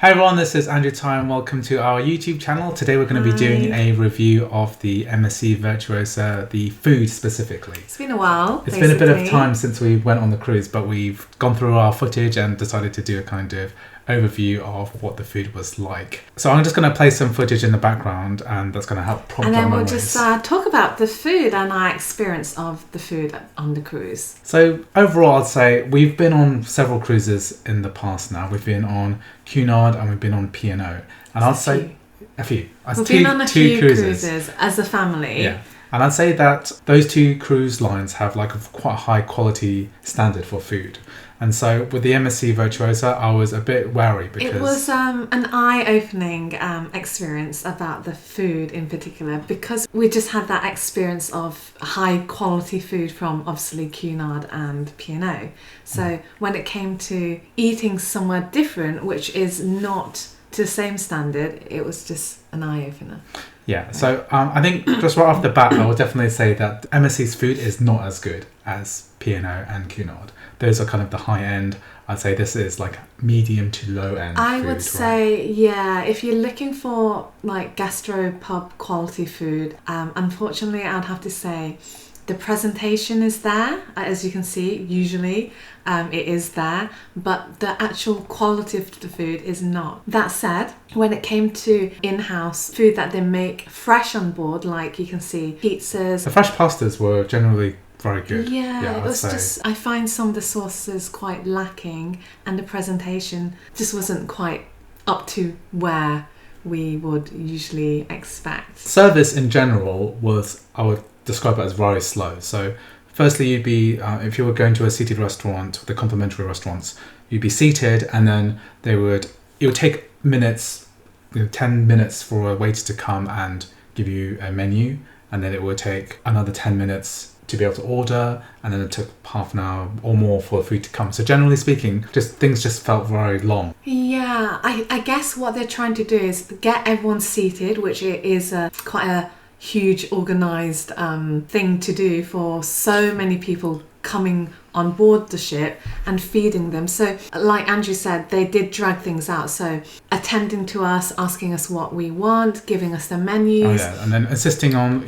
Hi everyone, this is Andrew Ty and welcome to our YouTube channel. Today we're going to be doing a review of the MSC Virtuosa, the food specifically. It's been a while. It's been a bit of time since we went on the cruise, but we've gone through our footage and decided to do a kind of overview of what the food was like. So I'm just going to play some footage in the background and that's going to help prompt our memories. And then we'll just talk about the food and our experience of the food on the cruise. So overall I'd say we've been on several cruises in the past now. We've been on Cunard and we've been on P&O. And I'd say a few. We've been on a few cruises as a family. Yeah. And I'd say that those two cruise lines have like a quite high quality standard for food. And so with the MSC Virtuosa, I was a bit wary because... It was an eye-opening experience about the food in particular, because we just had that experience of high-quality food from obviously Cunard and P&O. So when it came to eating somewhere different, which is not to the same standard, it was just an eye-opener. Yeah, so I think just right off the bat, I would definitely say that MSC's food is not as good as P&O and Cunard. Those are kind of the high end. I'd say this is like medium to low end I would say, yeah, if you're looking for like gastropub quality food, unfortunately I'd have to say the presentation is there, as you can see, usually it is there, but the actual quality of the food is not. That said, when it came to in-house food that they make fresh on board, like you can see pizzas. The fresh pastas were generally very good. Yeah, it was just, I find some of the sauces quite lacking and the presentation just wasn't quite up to where we would usually expect. Service in general was, I would describe it as very slow. So firstly, you'd be, if you were going to a seated restaurant, the complimentary restaurants, you'd be seated and then it would take minutes, 10 minutes for a waiter to come and give you a menu, and then it would take another 10 minutes to be able to order, and then it took half an hour or more for the food to come. So generally speaking, things just felt very long. Yeah, I guess what they're trying to do is get everyone seated, which is quite a huge organised thing to do for so many people coming on board the ship and feeding them. So like Andrew said, they did drag things out, so attending to us, asking us what we want, giving us the menus. Oh yeah, and then insisting on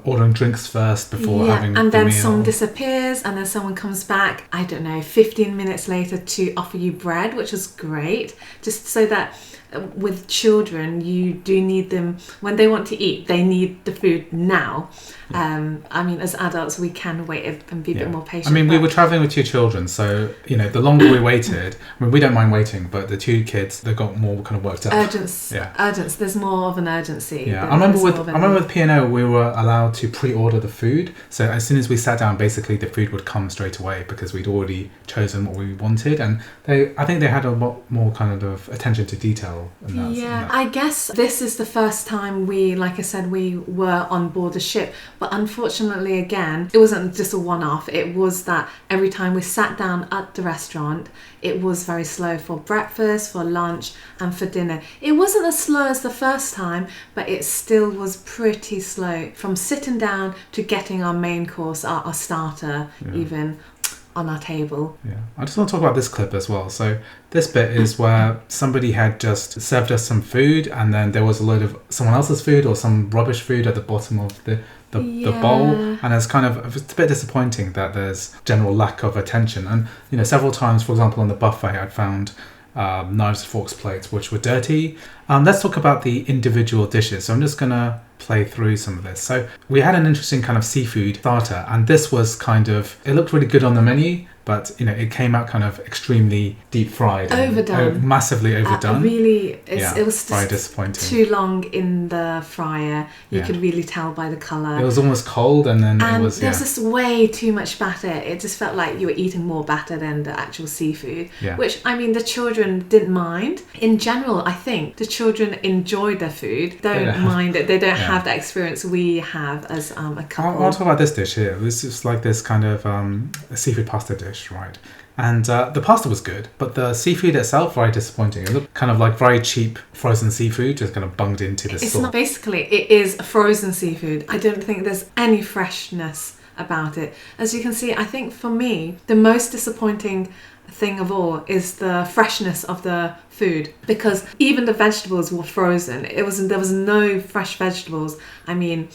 ordering drinks first before having the meal. And then someone disappears and then someone comes back, I don't know, 15 minutes later to offer you bread, which was great, just so that with children, you do need them when they want to eat. They need the food now. I mean, as adults, we can wait and be a bit more patient. I mean, we were traveling with two children, so the longer we waited, I mean, we don't mind waiting, but the two kids, they got more kind of worked up. Urgency. There's more of an urgency. Yeah, I remember with P&O, we were allowed to pre-order the food. So as soon as we sat down, basically the food would come straight away because we'd already chosen what we wanted, and I think they had a lot more kind of attention to detail. I guess this is the first time like I said, we were on board a ship, but unfortunately again, it wasn't just a one-off. It was that every time we sat down at the restaurant, it was very slow for breakfast, for lunch and for dinner. It wasn't as slow as the first time, but it still was pretty slow from sitting down to getting our main course, our starter even on our table. Yeah, I just want to talk about this clip as well. So this bit is where somebody had just served us some food and then there was a load of someone else's food or some rubbish food at the bottom of the bowl, and it's a bit disappointing that there's general lack of attention. And several times, for example, on the buffet, I'd found knives, forks, plates which were dirty. Let's talk about the individual dishes. So I'm just gonna play through some of this. So we had an interesting kind of seafood starter, and this was it looked really good on the menu, but it came out kind of extremely deep fried, overdone, massively overdone. It was very disappointing. Too long in the fryer. You could really tell by the colour. It was almost cold, and then there was just way too much batter. It just felt like you were eating more batter than the actual seafood. Yeah. Which, I mean, the children didn't mind. In general, I think the children enjoyed their food. Don't mind it. They don't have that experience we have as a couple. I'll talk about this dish here. This is like this kind of a seafood pasta dish, right? And the pasta was good, but the seafood itself, very disappointing. It looked kind of like very cheap frozen seafood, just kind of bunged into the It's not, basically, it is frozen seafood. I don't think there's any freshness about it. As you can see, I think for me, the most disappointing thing of all is the freshness of the food, because even the vegetables were frozen. There was no fresh vegetables. I mean,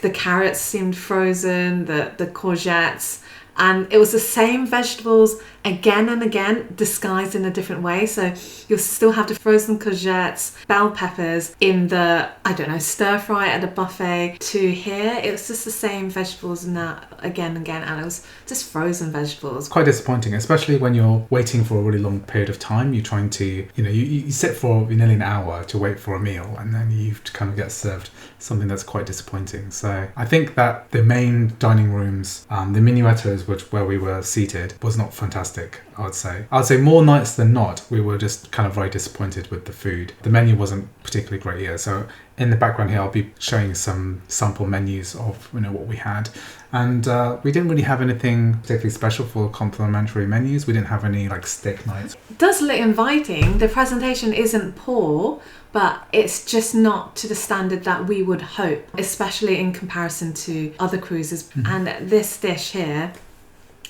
the carrots seemed frozen, the courgettes, and it was the same vegetables again and again, disguised in a different way. So you'll still have the frozen courgettes, bell peppers in the, I don't know, stir fry at the buffet, to here it was just the same vegetables now again and again, and it was just frozen vegetables. Quite disappointing, especially when you're waiting for a really long period of time. You're trying to, you sit for nearly an hour to wait for a meal, and then you kind of get served something that's quite disappointing. So I think that the main dining rooms, the minuettos, which where we were seated, was not fantastic. I'd say more nights than not, we were just kind of very disappointed with the food. The menu wasn't particularly great either. So in the background here, I'll be showing some sample menus of what we had. And we didn't really have anything particularly special for complimentary menus. We didn't have any like steak nights. It does look inviting. The presentation isn't poor, but it's just not to the standard that we would hope, especially in comparison to other cruises. And this dish here,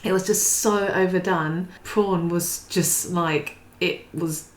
it was just so overdone. Prawn was just like, it was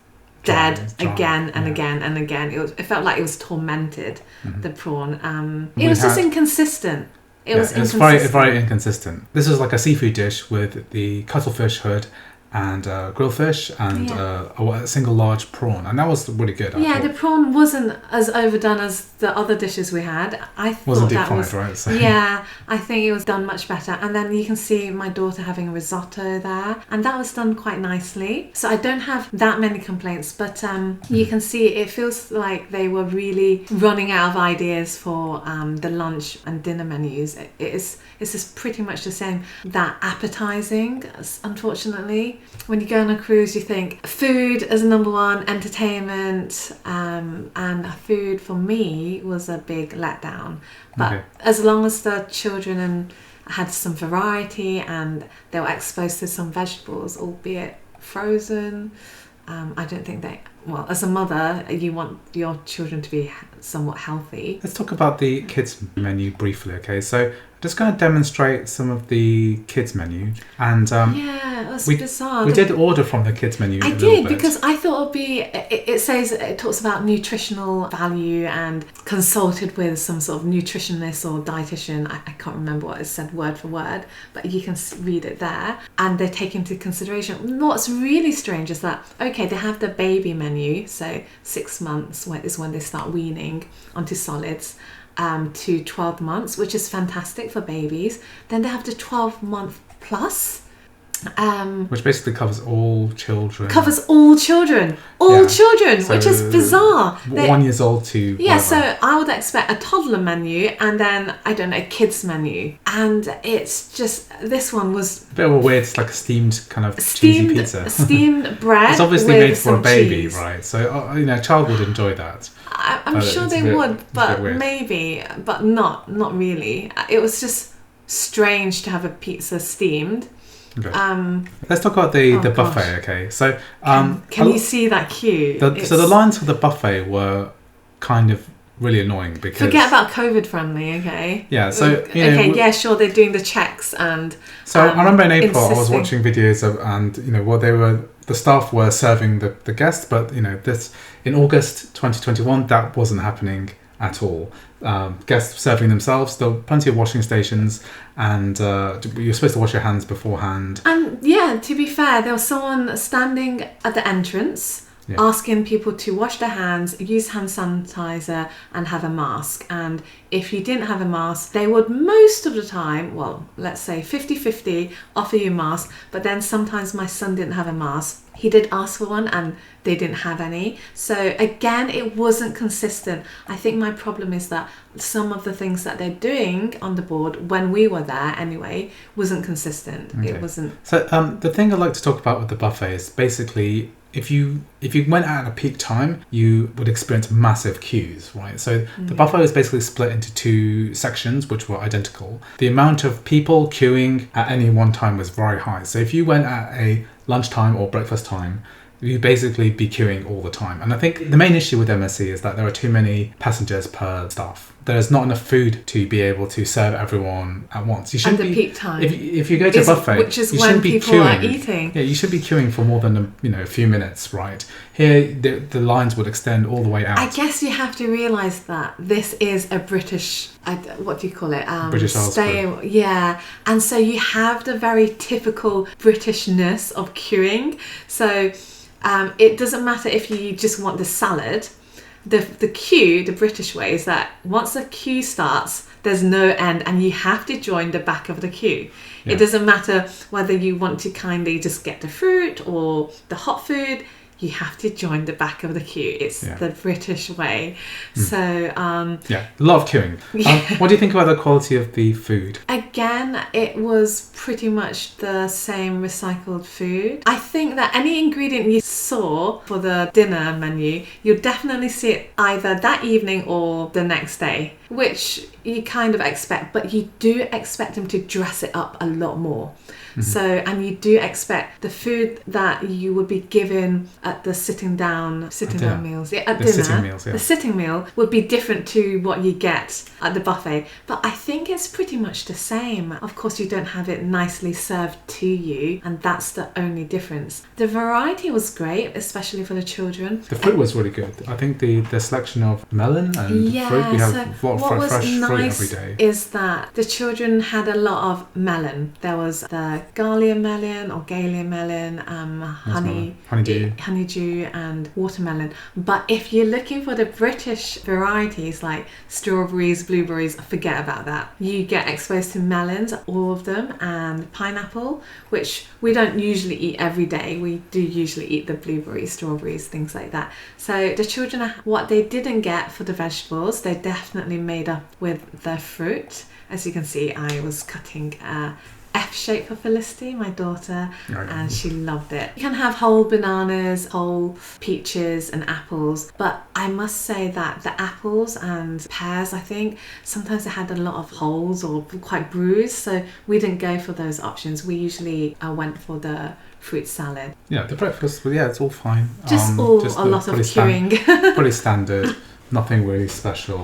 dead again and again and again. It felt like it was tormented, the prawn. It was just inconsistent. It was inconsistent. Very inconsistent. This was like a seafood dish with the cuttlefish hood and grilled fish and a single large prawn, and that was really good. The prawn wasn't as overdone as the other dishes we had. I thought wasn't deep that fried, was right? So. Yeah, I think it was done much better. And then you can see my daughter having risotto there, and that was done quite nicely. So I don't have that many complaints, but you can see it feels like they were really running out of ideas for the lunch and dinner menus. It's just pretty much the same. That appetizing, unfortunately. When you go on a cruise, you think food as number one, entertainment, and food for me was a big letdown. But as long as the children had some variety and they were exposed to some vegetables, albeit frozen, I don't think as a mother, you want your children to be somewhat healthy. Let's talk about the kids menu briefly, okay? So I'm just going to demonstrate some of the kids menu, and it was bizarre. We did order from the kids menu. I did, because I thought it would be. It talks about nutritional value and consulted with some sort of nutritionist or dietitian. I can't remember what it said word for word, but you can read it there, and they take into consideration. What's really strange is that they have the baby menu, so 6 months is when they start weaning onto solids. To 12 months, which is fantastic for babies. Then they have the 12-month plus. Which basically covers all children. So which is bizarre. 1 year old to whatever. So I would expect a toddler menu and then, I don't know, a kids menu. And it's just, this one was... a bit of a weird, it's like a steamed kind of cheesy pizza. Steamed bread. It's obviously made for a baby, cheese. Right? So, a child would enjoy that. I'm sure they would, but maybe, but not really. It was just strange to have a pizza steamed. Okay. Let's talk about the buffet, okay? So, can you see that queue? So the lines for the buffet were kind of really annoying because... Forget about COVID friendly, okay? Yeah, so... sure, they're doing the checks and... So I remember in April I was watching videos of, and, the staff were serving the guests, but, this in August 2021, that wasn't happening at all. Guests serving themselves. There were plenty of washing stations, and you're supposed to wash your hands beforehand. And to be fair, there was someone standing at the entrance asking people to wash their hands, use hand sanitizer, and have a mask. And if you didn't have a mask, they would most of the time, let's say 50-50, offer you a mask. But then sometimes my son didn't have a mask. He did ask for one and they didn't have any. So again, it wasn't consistent. I think my problem is that some of the things that they're doing on the board, when we were there anyway, wasn't consistent. Okay. It wasn't. So the thing I'd like to talk about with the buffet is basically, if you went out at a peak time, you would experience massive queues, right? So the buffet was basically split into 2 sections, which were identical. The amount of people queuing at any one time was very high. So if you went at a lunchtime or breakfast time, you'd basically be queuing all the time. And I think the main issue with MSC is that there are too many passengers per staff. there's not enough food to be able to serve everyone at once. You shouldn't at the be, peak time. If you go to a buffet, which is you when shouldn't be people queuing. are eating. Yeah, you should be queuing for more than a few minutes, right? Here, the lines would extend all the way out. I guess you have to realise that this is a British, what do you call it? British Isles food. Yeah, and so you have the very typical Britishness of queuing. So it doesn't matter if you just want the salad. The queue, the British way, is that once the queue starts, there's no end, and you have to join the back of the queue. Yeah. It doesn't matter whether you want to kindly just get the fruit or the hot food. You have to join the back of the queue. It's the British way. So yeah, a lot of queuing. What do you think about the quality of the food? Again, it was pretty much the same recycled food. I think that any ingredient you saw for the dinner menu, you'll definitely see it either that evening or the next day, which you kind of expect, but you do expect them to dress it up a lot more. So, and you do expect the food that you would be given at the sitting down meals, at dinner, sitting meals, the sitting meal would be different to what you get at the buffet. But I think it's pretty much the same. Of course, you don't have it nicely served to you, and that's the only difference. The variety was great, especially for the children. The fruit was really good. I think the selection of melon and fruit, we have a lot of fresh fruit every day. Is that the children had a lot of melon. There was the Gallia melon or Galia melon, honeydew and watermelon. But if you're looking for the British varieties like strawberries, blueberries, forget about that. You get exposed to melons, all of them, and pineapple, which we don't usually eat every day. We do usually eat the blueberries, strawberries, things like that. So the children, what they didn't get for the vegetables, they definitely made up with the fruit. As you can see, I was cutting F shape for Felicity, my daughter, and she loved it. You can have whole bananas, whole peaches and apples, but I must say that the apples and pears, I think, sometimes they had a lot of holes or quite bruised, so we didn't go for those options. We usually went for the fruit salad. Yeah, the breakfast, it's all fine. Just a lot of queuing. Pretty standard, nothing really special.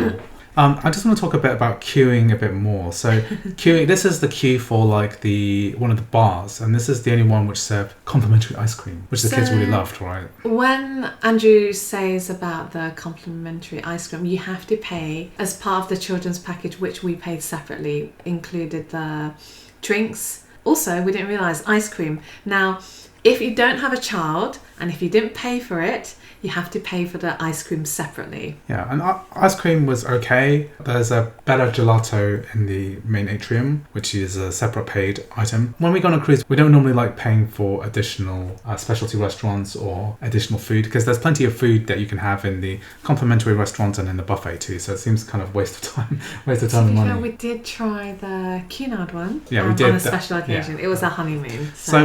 I just want to talk a bit about queuing a bit more. So queuing, this is the queue for like one of the bars, and this is the only one which served complimentary ice cream, which the kids really loved, right? When Andrew says about the complimentary ice cream, you have to pay as part of the children's package, which we paid separately, included the drinks. Also, we didn't realise ice cream. Now, if you don't have a child and if you didn't pay for it, you have to pay for the ice cream separately. Yeah, and ice cream was okay. There's a better gelato in the main atrium, which is a separate paid item. When we go on a cruise, we don't normally like paying for additional specialty restaurants or additional food, because there's plenty of food that you can have in the complimentary restaurants and in the buffet too. So it seems kind of waste of time and money. We did try the Cunard one. Yeah, we did on a special occasion. Yeah. It was a honeymoon. So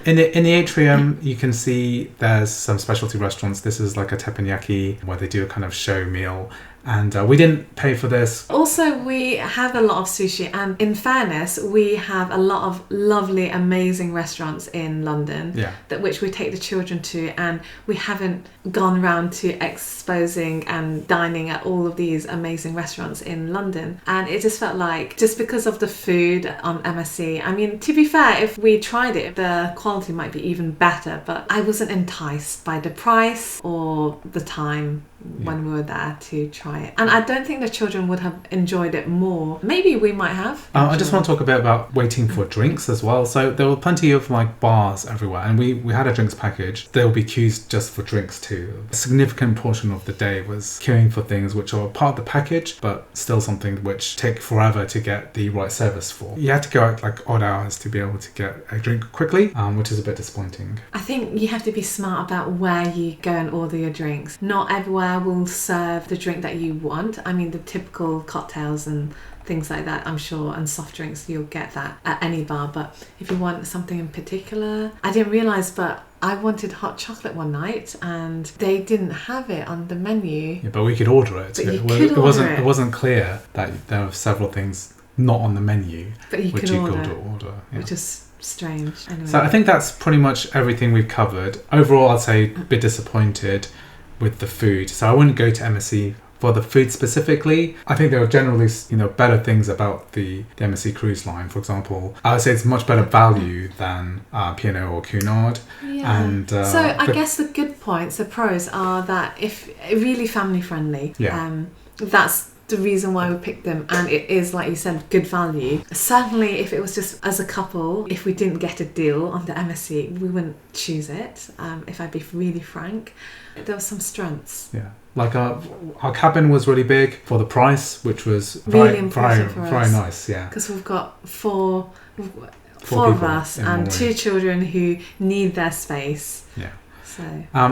in the atrium, you can see there's some specialty restaurants. This is like a teppanyaki where they do a kind of show meal, and we didn't pay for this. Also, we have a lot of sushi, and in fairness, we have a lot of lovely, amazing restaurants in London which we take the children to, and we haven't gone around to exposing and dining at all of these amazing restaurants in London. And it just felt like, just because of the food on MSC, I mean, to be fair, if we tried it, the quality might be even better, but I wasn't enticed by the price or the time when we were there to try it. And I don't think the children would have enjoyed it more. Maybe we might have. I just want to talk a bit about waiting for drinks as well. So there were plenty of like bars everywhere, and we had a drinks package. There will be queues just for drinks too. A significant portion of the day was queuing for things which are part of the package, but still something which take forever to get the right service for. You had to go at like odd hours to be able to get a drink quickly, which is a bit disappointing. I think you have to be smart about where you go and order your drinks. Not everywhere will serve the drink that you want. I mean, the typical cocktails and things like that, I'm sure, and soft drinks, you'll get that at any bar. But if you want something in particular, I didn't realise, but I wanted hot chocolate one night and they didn't have it on the menu. Yeah, but we could order it. It wasn't clear that there were several things not on the menu, but which you could order. Yeah. Which is strange. Anyway. So I think that's pretty much everything we've covered. Overall, I'd say a bit disappointed with the food. So I wouldn't go to MSC for the food specifically, I think there are generally, better things about the MSC cruise line. For example, I would say it's much better value than P&O or Cunard. Yeah. And so I guess the good points, the pros, are that if really family friendly. Yeah. That's the reason why we picked them, and it is, like you said, good value. Certainly if it was just as a couple, if we didn't get a deal on the MSC, we wouldn't choose it, if I'd be really frank. There were some strengths. Yeah, like our cabin was really big for the price, which was really important for us. Very nice. Yeah, because we've got four of us and 2 children who need their space. Yeah. So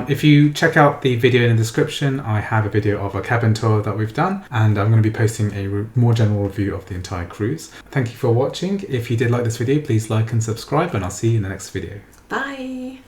if you check out the video in the description, I have a video of a cabin tour that we've done, and I'm going to be posting a more general review of the entire cruise. Thank you for watching. If you did like this video, please like and subscribe, and I'll see you in the next video. bye.